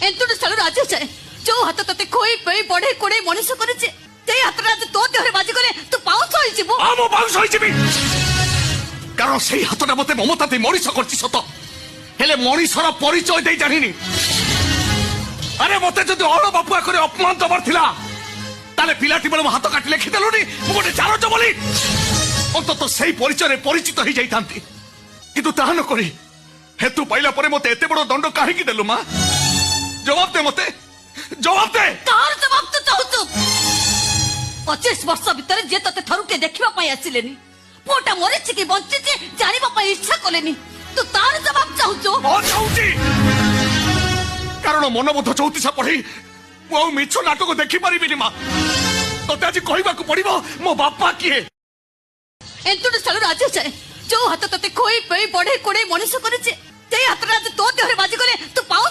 ଏନ୍ତୁଟି ସ୍ଥଳରୁ ଆଜି ଯାଏ ଯୋଉ ହାତ ତତେ ଖୋଇ ପେଇ ବଢେଇ କୋଡେଇ ମଣିଷ କରିଛି ସେଇ ହାତଟା ଆଜି ତୋ ଦେହରେ ବାଜିଗଲେ ତୁ ପାଉଁଶ ହେଇଯିବୁ। ମୁଁ ପାଉଁଶ ହେଇଯିବି କାରଣ ସେଇ ହାତଟା ମତେ ମମତା ଦେଇ ମଣିଷ କରିଛି ସତ, ହେଲେ ମଣିଷର ପରିଚୟ ଦେଇ ଜାଣିନି। ଆରେ ମତେ ଯଦି ଅଳ ବାପୁଆ କରି ଅପମାନ ଦବାର ଥିଲା ତାହେଲେ ପିଲାଟି ବେଳେ ମୋ ହାତ କାଟି ଲେଖିଦେଲୁନି ମୁଁ ଗୋଟେ ଚାରଜ ବୋଲି। ଅନ୍ତତଃ ସେଇ ପରିଚୟରେ ପରିଚିତ ହେଇଯାଇଥାନ୍ତି, କିନ୍ତୁ ତାହା ନ କରି ହେତୁ ପାଇଲା ପରେ ମତେ ଏତେ ବଡ ଦଣ୍ଡ କାହିଁକି ଦେଲୁ ମା? ଜବାବ ଦେ ମତେ, ଜବାବ ଦେ। ତାର ଜବାବ ତୁ ଚାହୁଁଛୁ? 25 ବର୍ଷ ଭିତରେ ଯିଏ ତତେ ଥରୁକେ ଦେଖିବା ପାଇଁ ଆସିଲେନି, ପୁଅଟା ମରିଛି କି ବଞ୍ଚିଛି ଜାଣିବା ପାଇଁ ଇଚ୍ଛା କଲେନି, ତୁ ତାର ଜବାବ ଚାହୁଁଛୁ? ଚାହୁଁଛି କାରଣ ମନବୋଧ ଚୌତିଶା ପଢି ମୁଁ ଆଉ ମିଛ ନାଟକ ଦେଖିପାରିବିନି ମା। ତତେ ଆଜି କହିବାକୁ ପଡିବ ମୋ ବାପା କିଏ। ଏନ୍ତୁଟି ସ୍ଥଳରୁ ଆଜି ଯାଏ ଯୋଉ ହାତ ତତେ ଖୋଇ ପେଇ ବଢେଇ କୋଡେଇ ମଣିଷ କରିଛି ସେଇ ହାତଟା ଆଜି ତୋ ଦେହରେ ବାଜିଗଲେ ତୁ ପାଉଁଶ